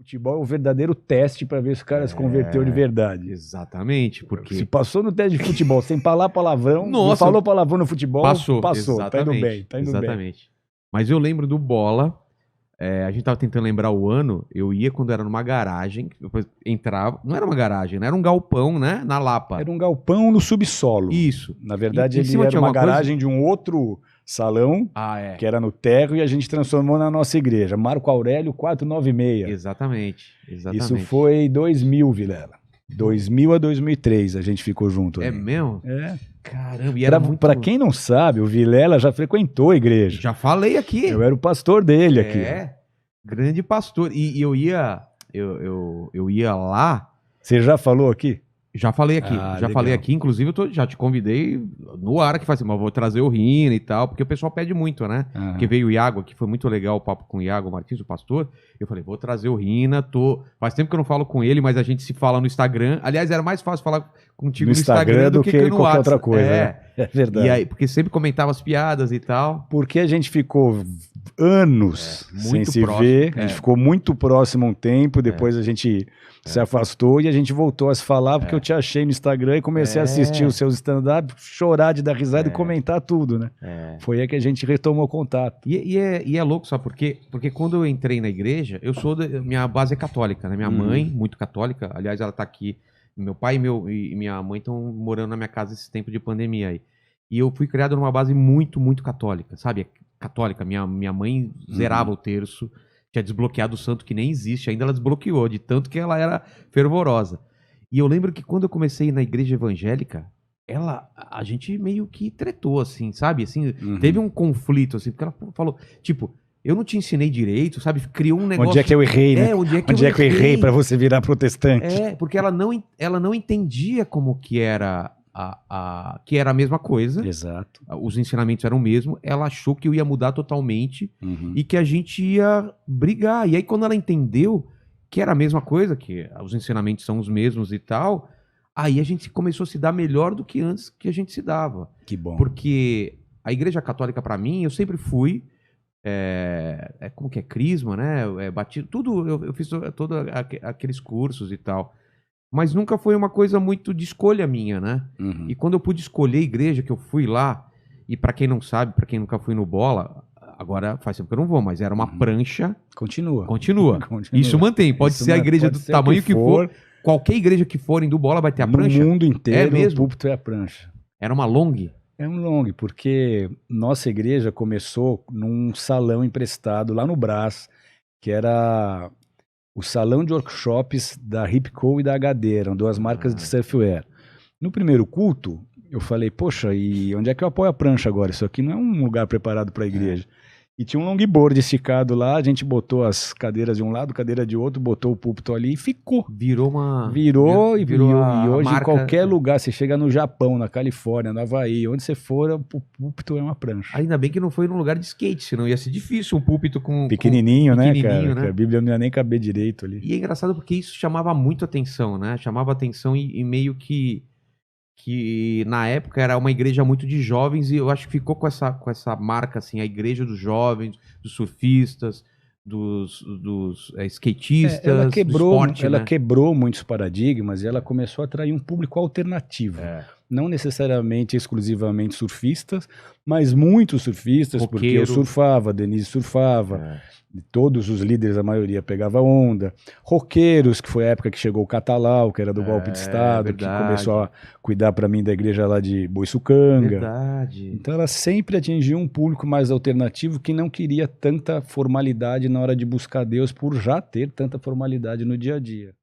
Futebol é o verdadeiro teste para ver se o cara se converteu de verdade. Exatamente, porque... Se passou no teste de futebol sem falar palavrão, não Nossa, falou palavrão no futebol, passou. Tá indo exatamente, bem, tá indo bem. exatamente. Mas eu lembro do Bola, a gente tava tentando lembrar o ano, eu ia quando era numa garagem, depois entrava, não era uma garagem, né? Era um galpão, né? Na Lapa. Era um galpão no subsolo. Isso. Na verdade, Em ele cima era tinha uma alguma coisa? garagem de um outro salão, que era no térreo, e a gente transformou na nossa igreja. Marco Aurélio 496. Exatamente, exatamente. Isso foi 2000, Vilela. 2000 a 2003 a gente ficou junto. É ali. mesmo? É. Caramba, e era muito... Pra quem não sabe, o Vilela já frequentou a igreja. Já falei aqui. Eu era o pastor dele aqui. Grande pastor. E eu ia lá... Você já falou aqui? Já falei aqui, falei aqui, inclusive já te convidei no ar que faz assim, mas vou trazer o Rina e tal, porque o pessoal pede muito, né? Porque veio o Iago aqui, foi muito legal o papo com o Iago Martins, o pastor. Eu falei, vou trazer o Rina, faz tempo que eu não falo com ele, mas a gente se fala no Instagram. Aliás, era mais fácil falar contigo no Instagram do que no qualquer WhatsApp. outra coisa. É verdade. E aí, porque sempre comentava as piadas e tal. Porque a gente ficou anos sem se ver, a gente ficou muito próximo um tempo, depois a gente se afastou e a gente voltou a se falar porque eu te achei no Instagram e comecei a assistir os seus stand-up, chorar de dar risada e comentar tudo, né? Foi aí que a gente retomou contato. E é louco, sabe por quê? Porque quando eu entrei na igreja, minha base é católica, né? Minha mãe, muito católica, aliás, ela tá aqui, meu pai e minha mãe estão morando na minha casa esse tempo de pandemia aí. E eu fui criado numa base muito, muito católica, sabe? Católica, minha mãe zerava o terço, tinha desbloqueado o santo que nem existe, ainda ela desbloqueou, de tanto que ela era fervorosa. E eu lembro que quando eu comecei na igreja evangélica, a gente meio que tretou, assim, sabe? Assim, teve um conflito, assim, porque ela falou, tipo, eu não te ensinei direito, sabe? Criou um negócio... Onde é que eu errei, né? Onde é que eu errei pra você virar protestante? Porque ela não entendia como que era... que era a mesma coisa. Exato. Os ensinamentos eram o mesmo. Ela achou que eu ia mudar totalmente e que a gente ia brigar. E aí, quando ela entendeu que era a mesma coisa, que os ensinamentos são os mesmos e tal, aí a gente começou a se dar melhor do que antes que a gente se dava. Que bom. Porque a Igreja Católica, para mim, eu sempre fui... como que é? Crisma, né? Batido, tudo, eu fiz todos aqueles cursos e tal. Mas nunca foi uma coisa muito de escolha minha, né? E quando eu pude escolher a igreja, que eu fui lá, e pra quem não sabe, pra quem nunca foi no Bola, agora faz tempo que eu não vou, mas era uma prancha. Continua. Isso mantém, pode ser a igreja do tamanho que for. Qualquer igreja que forem do Bola vai ter a prancha. No mundo inteiro, o púlpito é a prancha. Era uma long? É um long, porque nossa igreja começou num salão emprestado lá no Brás, que era... o salão de workshops da Hipco e da HD, eram duas marcas de surfwear. No primeiro culto, eu falei, poxa, e onde é que eu apoio a prancha agora? Isso aqui não é um lugar preparado para a igreja. E tinha um longboard esticado lá, a gente botou as cadeiras de um lado, cadeira de outro, botou o púlpito ali e ficou. Virou uma... Virou e hoje marca... em qualquer lugar, você chega no Japão, na Califórnia, no Havaí, onde você for, o púlpito é uma prancha. Ainda bem que não foi num lugar de skate, senão ia ser difícil um púlpito com... Pequenininho, né, cara? Né? A Bíblia não ia nem caber direito ali. E é engraçado porque isso chamava muito atenção, né? Chamava atenção e meio que na época era uma igreja muito de jovens e eu acho que ficou com essa marca, assim, a igreja dos jovens, dos surfistas, dos skatistas, ela quebrou, do esporte, ela né? quebrou muitos paradigmas e ela começou a atrair um público alternativo. Não necessariamente exclusivamente surfistas, mas muitos surfistas, Roqueiro. Porque eu surfava, Denise surfava, todos os líderes, a maioria pegava onda. Roqueiros, que foi a época que chegou o Catalau, que era do golpe de Estado, que começou a cuidar para mim da igreja lá de Boiçucanga. Verdade. Então ela sempre atingiu um público mais alternativo que não queria tanta formalidade na hora de buscar Deus por já ter tanta formalidade no dia a dia.